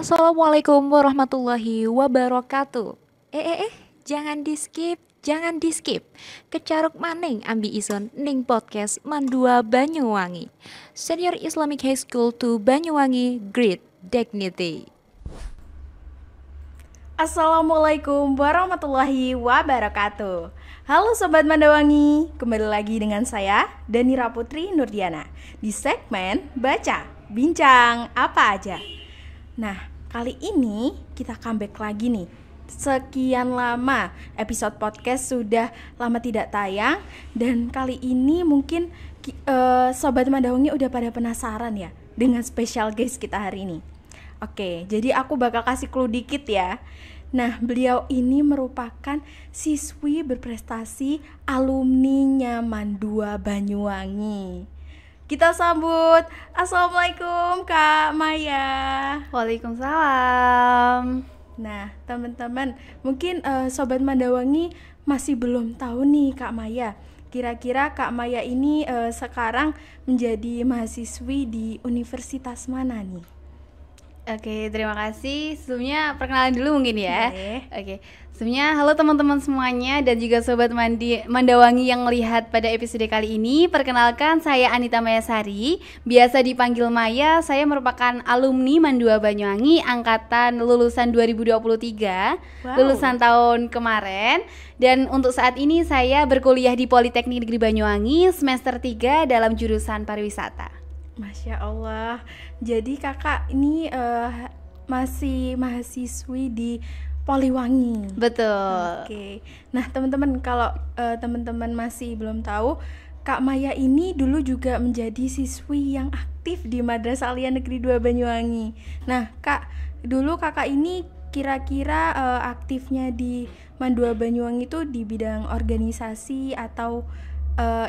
Assalamualaikum warahmatullahi wabarakatuh. Jangan di-skip, jangan di-skip. Kecaruk maning ambi ison ning podcast Mandua Banyuwangi. Senior Islamic High School to Banyuwangi, Great Dignity. Assalamualaikum warahmatullahi wabarakatuh. Halo Sobat Mandawangi, kembali lagi dengan saya Danira Putri Nurdiana di segmen Baca, Bincang Apa Aja. Nah, kali ini kita comeback lagi nih. Sekian lama episode podcast sudah lama tidak tayang, dan kali ini mungkin Sobat Mandawangi udah pada penasaran ya dengan special guest kita hari ini. Oke, jadi aku bakal kasih clue dikit ya. Nah, beliau ini merupakan siswi berprestasi alumni Mandua Banyuwangi. Kita sambut, Assalamualaikum Kak Maya. Waalaikumsalam. Nah, teman-teman, mungkin Sobat Mandawangi masih belum tahu nih Kak Maya. Kira-kira Kak Maya ini sekarang menjadi mahasiswi di universitas mana nih? Oke, terima kasih. Sebelumnya perkenalan dulu mungkin ya. Oke. Sebelumnya halo teman-teman semuanya dan juga Sobat Mandawangi yang melihat pada episode kali ini. Perkenalkan, saya Anita Mayasari, biasa dipanggil Maya. Saya merupakan alumni Mandua Banyuwangi angkatan lulusan 2023. Wow. Lulusan tahun kemarin. Dan untuk saat ini saya berkuliah di Politeknik Negeri Banyuwangi semester 3 dalam jurusan pariwisata. Masya Allah. Jadi kakak ini masih mahasiswi di Poliwangi. Betul. Oke. Nah teman-teman, kalau teman-teman masih belum tahu, Kak Maya ini dulu juga menjadi siswi yang aktif di Madrasah Aliyah Negeri 2 Banyuwangi. Nah Kak, dulu kakak ini kira-kira aktifnya di Mandua Banyuwangi itu di bidang organisasi atau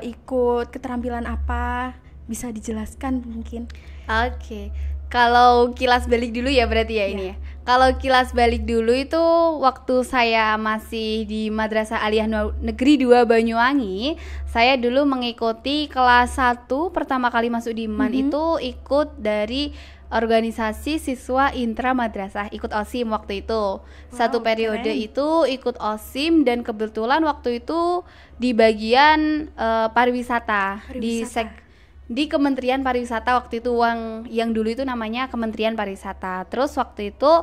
ikut keterampilan apa? Bisa dijelaskan mungkin? Oke. Kalau kilas balik dulu ya berarti ya ini ya. Kalau kilas balik dulu itu waktu saya masih di Madrasah Aliyah Negeri 2 Banyuwangi, saya dulu mengikuti kelas 1 pertama kali masuk di MAN itu ikut dari organisasi siswa intra madrasah, ikut OSIM waktu itu. Satu periode keren. itu ikut OSIM dan kebetulan waktu itu di bagian pariwisata. Di Kementerian Pariwisata waktu itu, yang dulu itu namanya Kementerian Pariwisata. Terus waktu itu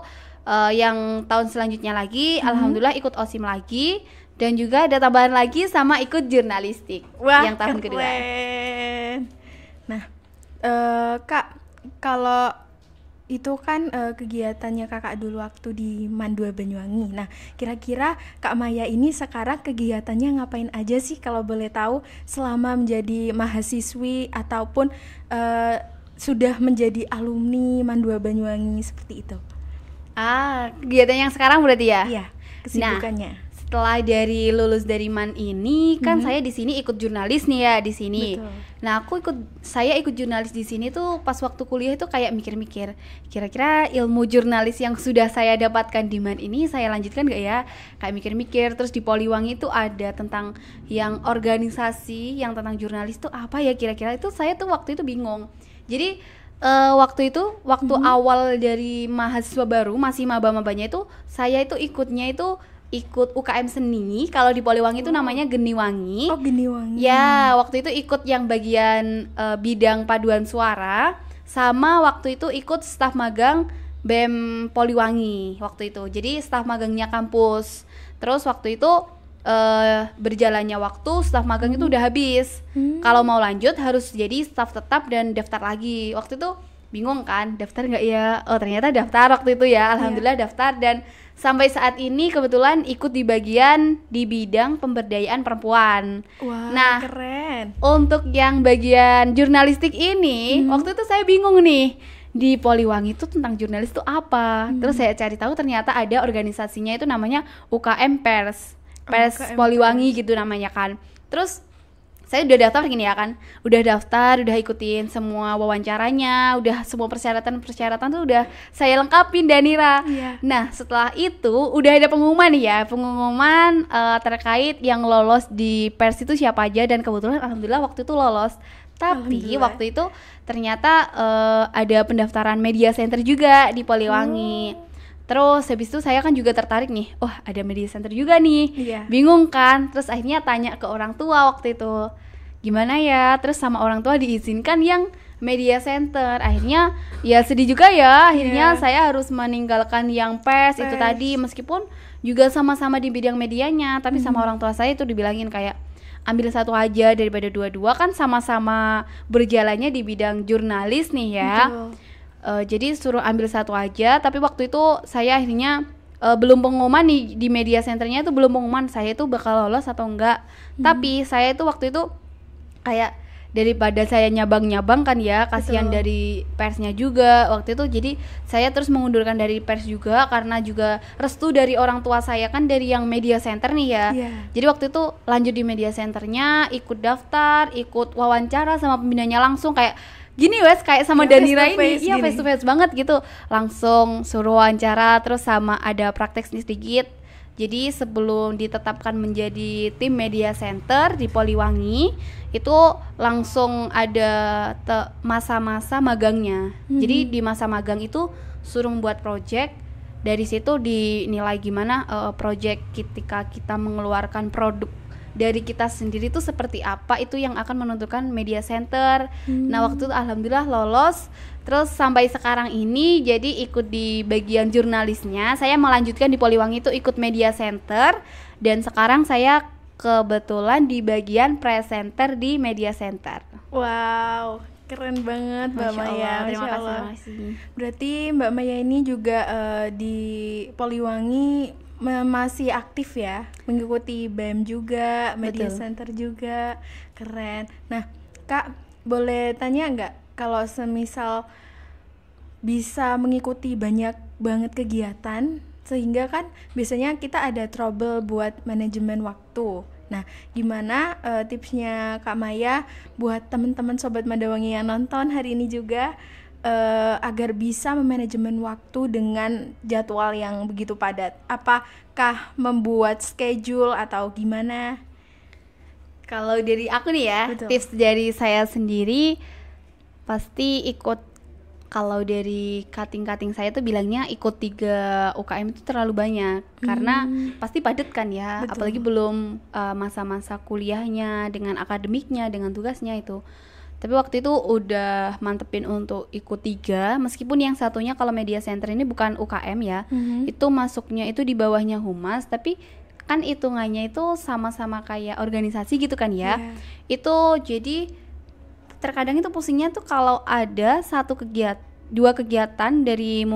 yang tahun selanjutnya lagi alhamdulillah ikut OSIM lagi, dan juga ada tambahan lagi sama ikut jurnalistik. Wah, yang tahun kedua. Nah, Kak, kalau itu kan kegiatannya kakak dulu waktu di Mandua Banyuwangi. Nah, kira-kira Kak Maya ini sekarang kegiatannya ngapain aja sih kalau boleh tahu selama menjadi mahasiswi ataupun sudah menjadi alumni Mandua Banyuwangi seperti itu? Kegiatan yang sekarang berarti ya? Iya, kesibukannya. Nah, setelah dari lulus dari MAN ini kan saya di sini ikut jurnalis nih ya di sini. Betul. Nah, saya ikut jurnalis di sini tuh pas waktu kuliah itu kayak mikir-mikir, kira-kira ilmu jurnalis yang sudah saya dapatkan di MAN ini saya lanjutkan gak ya? Kayak mikir-mikir. Terus di Poliwangi itu ada tentang yang organisasi, yang tentang jurnalis tuh apa ya kira-kira, itu saya tuh waktu itu bingung. Jadi waktu awal dari mahasiswa baru, masih maba-mabanya itu, saya itu ikut UKM seni. Kalau di Poliwangi itu namanya Geniwangi. Oh, Geniwangi. Ya, waktu itu ikut yang bagian bidang paduan suara, sama waktu itu ikut staf magang BEM Poliwangi waktu itu. Jadi staf magangnya kampus. Terus waktu itu berjalannya waktu, staf magang itu udah habis. Kalau mau lanjut harus jadi staf tetap dan daftar lagi. Waktu itu bingung kan, daftar nggak ya? Oh, ternyata daftar waktu itu ya. Alhamdulillah daftar, dan sampai saat ini kebetulan ikut di bidang pemberdayaan perempuan. Wah, nah, keren. Untuk yang bagian jurnalistik ini, waktu itu saya bingung nih, di Poliwangi itu tentang jurnalis itu apa. Terus saya cari tahu ternyata ada organisasinya itu namanya UKM Pers UKM Poliwangi gitu namanya kan. Terus saya udah daftar gini ya kan, udah ikutin semua wawancaranya, udah semua persyaratan tuh udah saya lengkapin, Danira. Nah, setelah itu udah ada pengumuman terkait yang lolos di pers itu siapa aja, dan kebetulan alhamdulillah waktu itu lolos. Tapi Alhamdulillah. waktu itu ternyata ada pendaftaran media center juga di Poliwangi. Terus habis itu saya kan juga tertarik nih, oh ada media center juga nih. Iya. Bingung kan, terus akhirnya tanya ke orang tua waktu itu, gimana ya, terus sama orang tua diizinkan yang media center. Akhirnya ya sedih juga ya, akhirnya Iya. saya harus meninggalkan yang pers itu Pers. tadi, meskipun juga sama-sama di bidang medianya, tapi sama orang tua saya itu dibilangin kayak ambil satu aja daripada dua-dua, kan sama-sama berjalannya di bidang jurnalis nih ya. Betul. Jadi suruh ambil satu aja, tapi waktu itu saya akhirnya belum pengumuman di media centernya itu belum pengumuman saya itu bakal lolos atau enggak. Tapi saya itu waktu itu kayak daripada saya nyabang-nyabang kan ya, kasihan Betul. dari persnya juga waktu itu. Jadi saya terus mengundurkan dari pers juga karena juga restu dari orang tua saya kan dari yang media center nih ya. Iya. Jadi waktu itu lanjut di media centernya, ikut daftar, ikut wawancara sama pembinanya langsung kayak gini wes kayak sama Ya, Danira face to face ini, iya gini. face to face banget gitu. Langsung suruh wawancara, terus sama ada praktek sedikit. Jadi sebelum ditetapkan menjadi tim media center di Poliwangi, itu langsung ada masa-masa magangnya. Jadi di masa magang itu suruh membuat project. Dari situ dinilai gimana project ketika kita mengeluarkan produk dari kita sendiri itu seperti apa, itu yang akan menentukan media center. Nah waktu itu alhamdulillah lolos. Terus sampai sekarang ini jadi ikut di bagian jurnalisnya. Saya melanjutkan di Poliwangi itu ikut media center. Dan sekarang saya kebetulan di bagian presenter di media center. Wow, keren banget Mbak Masya Maya. Allah, terima Masya kasih, Allah. terima kasih. Berarti Mbak Maya ini juga di Poliwangi masih aktif ya, mengikuti BEM juga, media Betul. center juga, keren. Nah, Kak, boleh tanya nggak kalau semisal bisa mengikuti banyak banget kegiatan, sehingga kan biasanya kita ada trouble buat manajemen waktu. Nah, gimana tipsnya Kak Maya buat teman-teman Sobat Mandawangi yang nonton hari ini juga agar bisa memanajemen waktu dengan jadwal yang begitu padat? Apakah membuat schedule atau gimana? Kalau dari aku nih ya, Betul. tips dari saya sendiri pasti ikut. Kalau dari cutting saya tuh bilangnya ikut 3 UKM itu terlalu banyak karena pasti padat kan ya. Betul. Apalagi belum masa-masa kuliahnya dengan akademiknya, dengan tugasnya itu. Tapi waktu itu udah mantepin untuk ikut 3, meskipun yang satunya kalau media center ini bukan UKM ya, itu masuknya itu di bawahnya Humas, tapi kan hitungannya itu sama-sama kayak organisasi gitu kan ya. Iya. Itu jadi terkadang itu pusingnya tuh kalau ada 2 kegiatan dari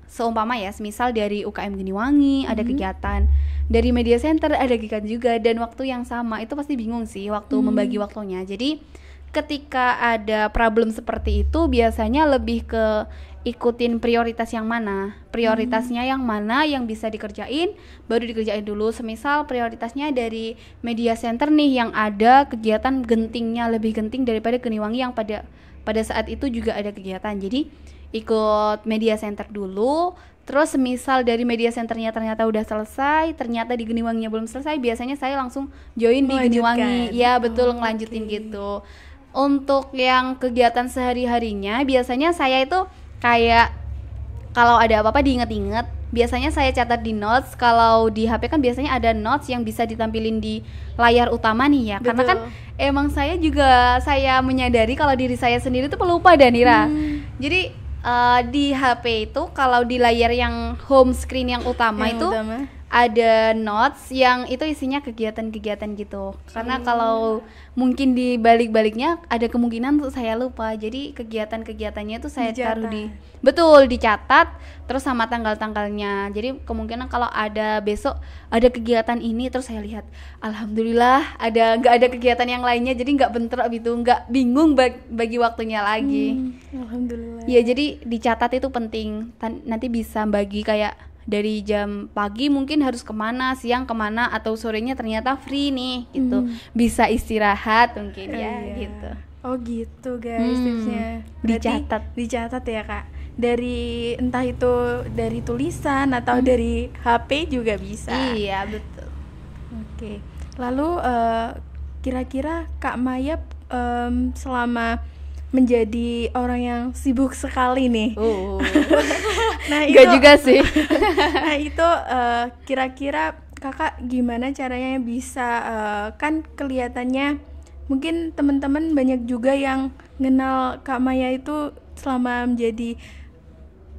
seumpama ya, semisal dari UKM Geniwangi ada kegiatan, dari media center ada kegiatan juga, dan waktu yang sama itu pasti bingung sih waktu membagi waktunya. Jadi ketika ada problem seperti itu biasanya lebih ke ikutin prioritas yang mana, prioritasnya yang mana yang bisa dikerjain baru dikerjain dulu. Semisal prioritasnya dari media center nih yang ada kegiatan gentingnya lebih genting daripada Geniwangi yang pada saat itu juga ada kegiatan, jadi ikut media center dulu. Terus semisal dari media centernya ternyata udah selesai, ternyata di Geniwanginya belum selesai, biasanya saya langsung join di Melanjutkan. Geniwangi. Ya betul, Oh, ngelanjutin oke. gitu. Untuk yang kegiatan sehari-harinya biasanya saya itu kayak kalau ada apa-apa diinget-inget, biasanya saya catat di notes. Kalau di HP kan biasanya ada notes yang bisa ditampilin di layar utama nih ya. Karena kan emang saya menyadari kalau diri saya sendiri itu pelupa, Danira. Jadi di HP itu kalau di layar yang home screen yang utama Yang itu utama. ada notes yang itu isinya kegiatan-kegiatan gitu. Karena kalau mungkin di balik-baliknya ada kemungkinan tuh saya lupa. Jadi kegiatan-kegiatannya itu saya taruh dicatat terus sama tanggal-tanggalnya. Jadi kemungkinan kalau ada besok ada kegiatan ini terus saya lihat, alhamdulillah nggak ada kegiatan yang lainnya, jadi nggak bentrok gitu, nggak bingung bagi waktunya lagi. Alhamdulillah. Ya jadi dicatat itu penting. Nanti bisa bagi kayak dari jam pagi mungkin harus kemana, siang kemana, atau sorenya ternyata free nih gitu, bisa istirahat mungkin ya Iya. gitu. Oh gitu guys tipsnya. Dicatat ya Kak. Dari entah itu dari tulisan atau dari HP juga bisa. Iya betul. Oke. Lalu kira-kira Kak Maya selama menjadi orang yang sibuk sekali nih. Nah itu Gak juga sih. Nah itu kira-kira kakak gimana caranya bisa kan kelihatannya mungkin teman-teman banyak juga yang kenal Kak Maya itu selama menjadi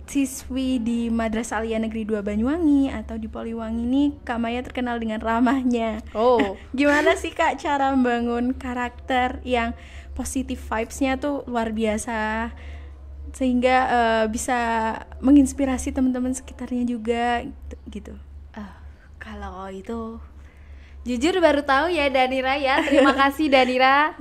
siswi di Madrasah Aliyah Negeri 2 Banyuwangi atau di Poliwangi ini Kak Maya terkenal dengan ramahnya. Gimana sih Kak cara membangun karakter yang positive vibes-nya tuh luar biasa sehingga bisa menginspirasi teman-teman sekitarnya juga gitu. Kalau itu jujur baru tahu ya Danira ya. Terima kasih Danira.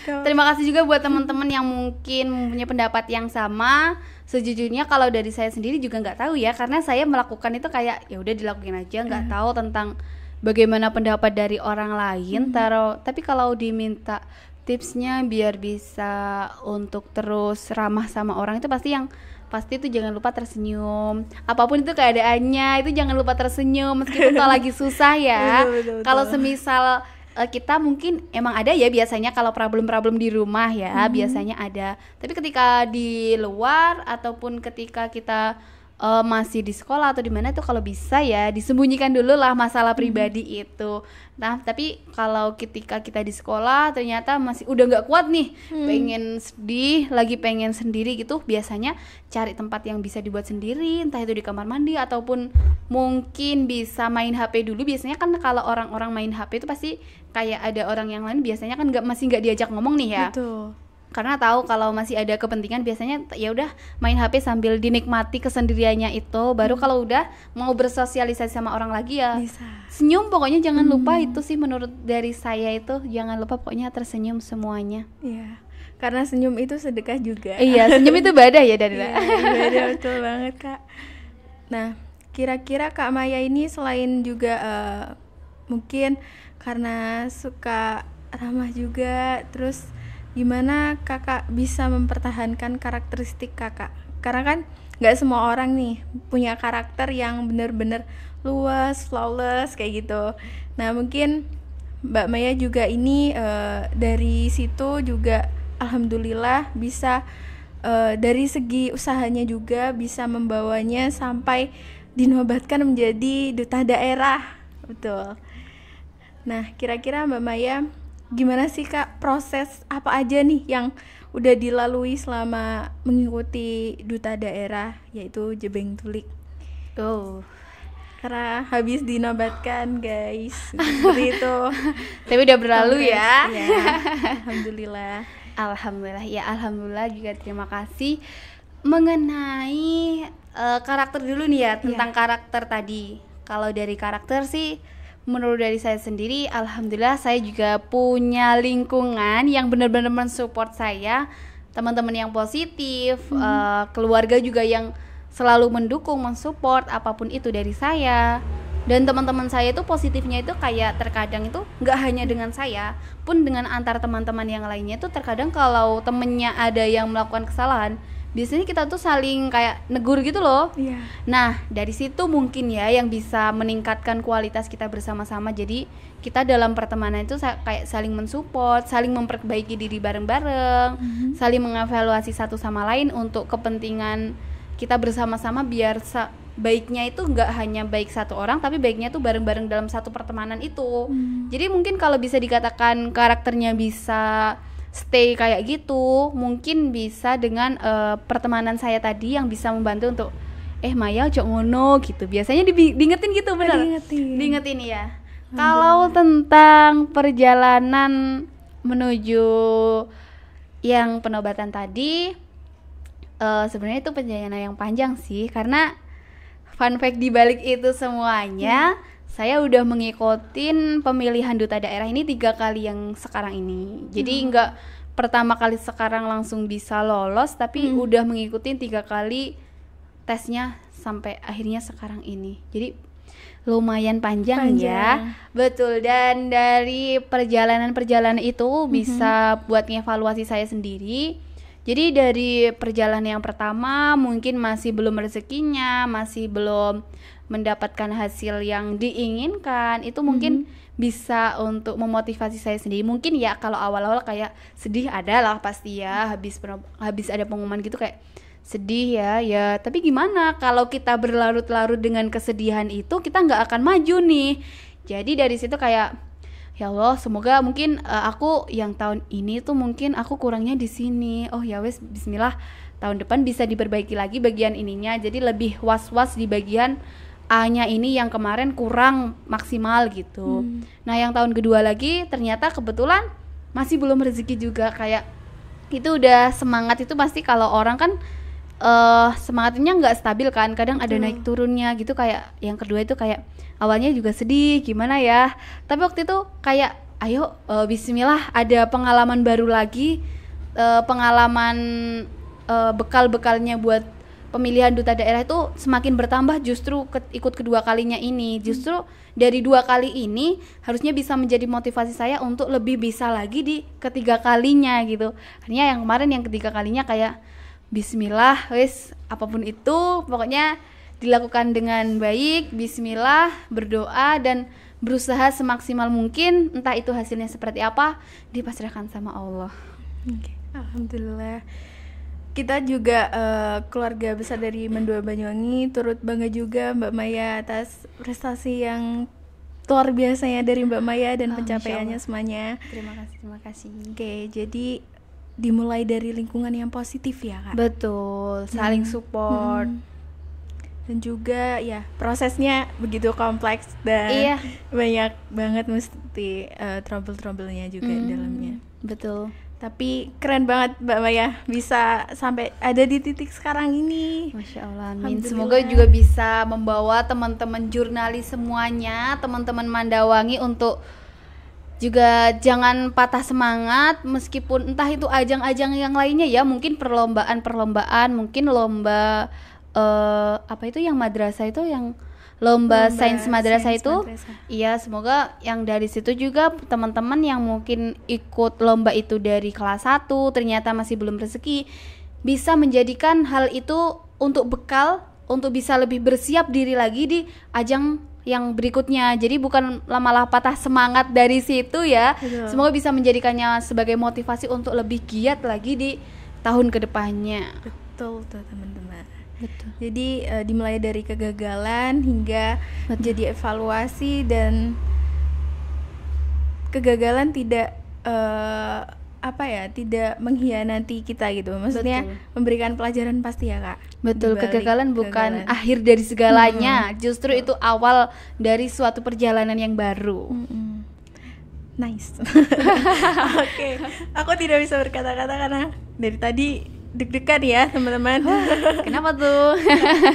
Terima kasih juga buat teman-teman yang mungkin mempunyai pendapat yang sama. Sejujurnya kalau dari saya sendiri juga nggak tahu ya, karena saya melakukan itu kayak ya udah dilakuin aja, nggak tahu tentang bagaimana pendapat dari orang lain. Tapi kalau diminta tipsnya biar bisa untuk terus ramah sama orang itu pasti itu jangan lupa tersenyum. Apapun itu keadaannya, itu jangan lupa tersenyum meskipun kalau lagi susah ya. Kalau semisal kita mungkin emang ada ya biasanya kalau problem-problem di rumah ya, biasanya ada. Tapi ketika di luar ataupun ketika kita masih di sekolah atau di mana tuh kalau bisa ya disembunyikan dulu lah masalah pribadi itu. Nah, tapi kalau ketika kita di sekolah ternyata masih udah nggak kuat nih, pengen sedih, lagi pengen sendiri gitu, biasanya cari tempat yang bisa dibuat sendiri, entah itu di kamar mandi ataupun mungkin bisa main HP dulu. Biasanya kan kalau orang-orang main HP itu pasti kayak ada orang yang lain, biasanya kan masih nggak diajak ngomong nih ya. Betul. Karena tahu kalau masih ada kepentingan, biasanya ya udah main HP sambil dinikmati kesendiriannya itu. Baru kalau udah mau bersosialisasi sama orang lagi ya Bisa. senyum, pokoknya jangan lupa. Itu sih menurut dari saya, itu jangan lupa pokoknya tersenyum semuanya. Iya. Karena senyum itu sedekah juga. Iya, senyum itu ibadah ya Danira. Iya, betul banget Kak. Nah, kira-kira Kak Maya ini selain juga mungkin karena suka ramah juga, terus gimana kakak bisa mempertahankan karakteristik kakak? Karena kan nggak semua orang nih punya karakter yang bener-bener luas, flawless kayak gitu. Nah mungkin Mbak Maya juga ini dari situ juga alhamdulillah bisa dari segi usahanya juga bisa membawanya sampai dinobatkan menjadi duta daerah. Betul. Nah kira-kira Mbak Maya gimana sih Kak proses apa aja nih yang udah dilalui selama mengikuti duta daerah yaitu Jebeng Tulik? Karena habis dinobatkan guys seperti itu. Tapi udah berlalu ya. Alhamdulillah. Alhamdulillah ya, alhamdulillah juga terima kasih. Mengenai karakter dulu nih ya, tentang karakter tadi. Kalau dari karakter sih menurut dari saya sendiri, alhamdulillah saya juga punya lingkungan yang benar-benar mensupport saya, teman-teman yang positif, keluarga juga yang selalu mendukung, mensupport apapun itu dari saya. Dan teman-teman saya itu positifnya itu kayak terkadang itu nggak hanya dengan saya, pun dengan antar teman-teman yang lainnya itu terkadang kalau temennya ada yang melakukan kesalahan, biasanya kita tuh saling kayak negur gitu loh. Nah dari situ mungkin ya yang bisa meningkatkan kualitas kita bersama-sama. Jadi kita dalam pertemanan itu kayak saling mensupport, saling memperbaiki diri bareng-bareng, saling mengevaluasi satu sama lain untuk kepentingan kita bersama-sama, biar baiknya itu nggak hanya baik satu orang, tapi baiknya tuh bareng-bareng dalam satu pertemanan itu. Jadi mungkin kalau bisa dikatakan karakternya bisa stay kayak gitu, mungkin bisa dengan pertemanan saya tadi yang bisa membantu untuk Maya ojo ngono gitu. Biasanya diingetin gitu, benar. Diingetin ya. Kalau tentang perjalanan menuju yang penobatan tadi, sebenarnya itu perjalanan yang panjang sih, karena fun fact di balik itu semuanya, saya udah mengikutin pemilihan duta daerah ini 3 kali yang sekarang ini. Jadi nggak pertama kali sekarang langsung bisa lolos, tapi udah mengikutin 3 kali tesnya sampai akhirnya sekarang ini. Jadi lumayan panjang ya. Betul. Dan dari perjalanan itu bisa buat ngevaluasi saya sendiri. Jadi dari perjalanan yang pertama mungkin masih belum rezekinya, masih belum mendapatkan hasil yang diinginkan, itu mungkin bisa untuk memotivasi saya sendiri. Mungkin ya kalau awal-awal kayak sedih ada lah pasti ya, habis ada pengumuman gitu kayak sedih ya, tapi gimana kalau kita berlarut-larut dengan kesedihan itu, kita nggak akan maju nih. Jadi dari situ kayak ya Allah, semoga mungkin aku yang tahun ini tuh mungkin aku kurangnya di sini. Oh ya wes, bismillah, tahun depan bisa diperbaiki lagi bagian ininya. Jadi lebih was-was di bagian A-nya ini yang kemarin kurang maksimal gitu. Nah, yang tahun kedua lagi ternyata kebetulan masih belum rezeki juga. Kayak itu udah semangat itu pasti kalau orang kan semangatnya nggak stabil kan, kadang ada naik turunnya gitu. Kayak yang kedua itu kayak awalnya juga sedih gimana ya, tapi waktu itu kayak ayo bismillah, ada pengalaman baru lagi, pengalaman bekal-bekalnya buat pemilihan duta daerah itu semakin bertambah. Justru ikut kedua kalinya ini, justru dari 2 kali ini harusnya bisa menjadi motivasi saya untuk lebih bisa lagi di ketiga kalinya gitu. Akhirnya yang kemarin yang ketiga kalinya kayak bismillah wis, apapun itu pokoknya dilakukan dengan baik, bismillah, berdoa dan berusaha semaksimal mungkin. Entah itu hasilnya seperti apa, dipasrahkan sama Allah. Alhamdulillah. Kita juga keluarga besar dari Mandua Banyuwangi turut bangga juga Mbak Maya atas prestasi yang luar biasanya dari Mbak Maya dan pencapaiannya semuanya. Terima kasih. Oke, jadi dimulai dari lingkungan yang positif ya Kak. Betul, saling support. Dan juga ya prosesnya begitu kompleks dan banyak banget mesti trouble-troublenya juga dalamnya. Betul. Tapi keren banget Mbak Maya bisa sampai ada di titik sekarang ini. Masya Allah, amin. Semoga juga bisa membawa teman-teman jurnalis semuanya, teman-teman Mandawangi untuk juga jangan patah semangat meskipun entah itu ajang-ajang yang lainnya ya, mungkin perlombaan, mungkin lomba apa itu yang madrasah itu, yang lomba sains madrasah itu. Iya, semoga yang dari situ juga teman-teman yang mungkin ikut lomba itu dari kelas 1 ternyata masih belum rezeki, bisa menjadikan hal itu untuk bekal untuk bisa lebih bersiap diri lagi di ajang yang berikutnya. Jadi bukan malah patah semangat dari situ ya. Betul. Semoga bisa menjadikannya sebagai motivasi untuk lebih giat lagi di tahun kedepannya. Betul tuh teman-teman. Betul. Jadi dimulai dari kegagalan hingga jadi evaluasi, dan kegagalan tidak tidak mengkhianati kita gitu. Maksudnya memberikan pelajaran pasti ya Kak. Betul, kegagalan bukan akhir dari segalanya. Justru itu awal dari suatu perjalanan yang baru. Nice. Oke. Aku tidak bisa berkata-kata karena dari tadi deg-degan ya teman-teman. Kenapa tuh?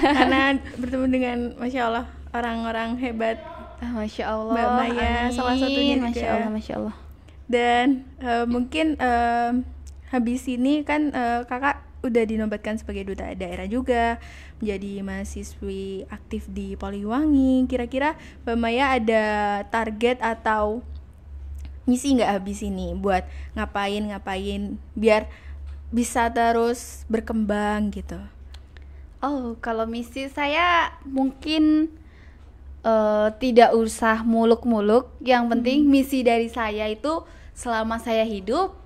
Karena bertemu dengan Masya Allah orang-orang hebat. Masya Allah, Mbak Maya salah satunya juga. Masya Allah. Dan mungkin habis ini kan kakak udah dinobatkan sebagai duta daerah juga, menjadi mahasiswi aktif di Poliwangi. Kira-kira Mbak Maya ada target atau misi nggak habis ini buat ngapain biar bisa terus berkembang gitu? Oh, kalau misi saya mungkin tidak usah muluk-muluk. Yang penting misi dari saya itu selama saya hidup,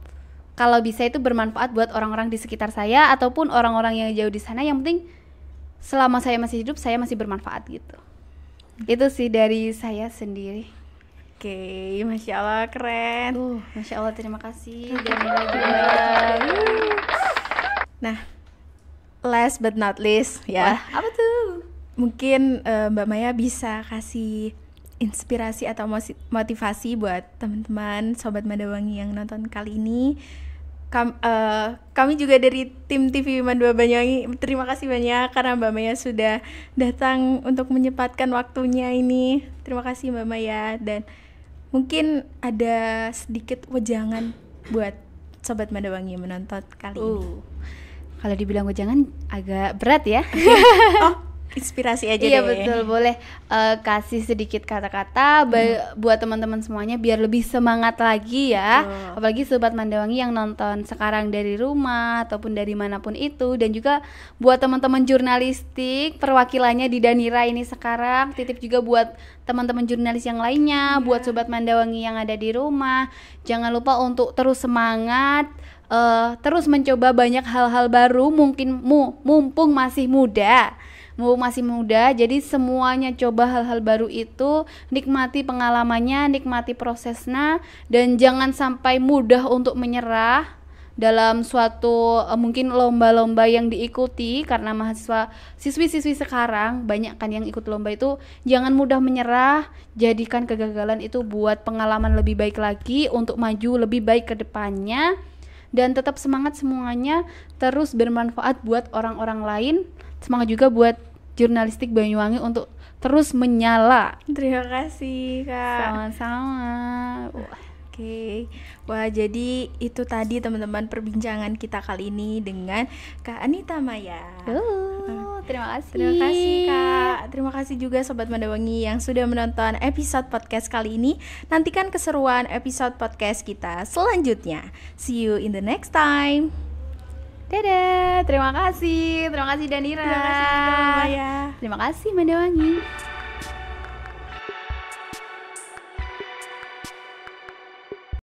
kalau bisa itu bermanfaat buat orang-orang di sekitar saya ataupun orang-orang yang jauh di sana. Yang penting selama saya masih hidup, saya masih bermanfaat gitu. Itu sih dari saya sendiri. Oke, Masya Allah, keren. Masya Allah, terima kasih. Nah, last but not least ya. Wah, apa tuh? Mungkin Mbak Maya bisa kasih inspirasi atau motivasi buat teman-teman Sobat Mandawangi yang nonton kali ini. Kami juga dari tim TV Mandua Banyuwangi terima kasih banyak karena Mbak Maya sudah datang untuk menyempatkan waktunya ini. Terima kasih Mbak Maya, dan mungkin ada sedikit wejangan buat Sobat Mandawangi yang menonton kali ini. Kalau dibilang wejangan agak berat ya. inspirasi aja Iya deh. betul, boleh kasih sedikit kata-kata buat teman-teman semuanya biar lebih semangat lagi ya. Betul. Apalagi Sobat Mandawangi yang nonton sekarang dari rumah ataupun dari manapun itu. Dan juga buat teman-teman jurnalistik perwakilannya di Danira ini sekarang, titip juga buat teman-teman jurnalis yang lainnya, buat Sobat Mandawangi yang ada di rumah. Jangan lupa untuk terus semangat, terus mencoba banyak hal-hal baru, mumpung masih muda. Jadi semuanya coba hal-hal baru itu, nikmati pengalamannya, nikmati prosesnya, dan jangan sampai mudah untuk menyerah dalam suatu mungkin lomba-lomba yang diikuti, karena mahasiswa siswi-siswi sekarang banyak kan yang ikut lomba itu. Jangan mudah menyerah, jadikan kegagalan itu buat pengalaman lebih baik lagi untuk maju lebih baik ke depannya, dan tetap semangat semuanya, terus bermanfaat buat orang-orang lain. Semangat juga buat jurnalistik Banyuwangi untuk terus menyala. Terima kasih Kak. Sama-sama. Oke. Wah, jadi itu tadi teman-teman perbincangan kita kali ini dengan Kak Anita Maya. Terima kasih. Terima kasih Kak. Terima kasih juga Sobat Mandawangi yang sudah menonton episode podcast kali ini. Nantikan keseruan episode podcast kita selanjutnya. See you in the next time. Dadah. Terima kasih Danira. Terima kasih Kak Maya. Terima kasih Mandawangi.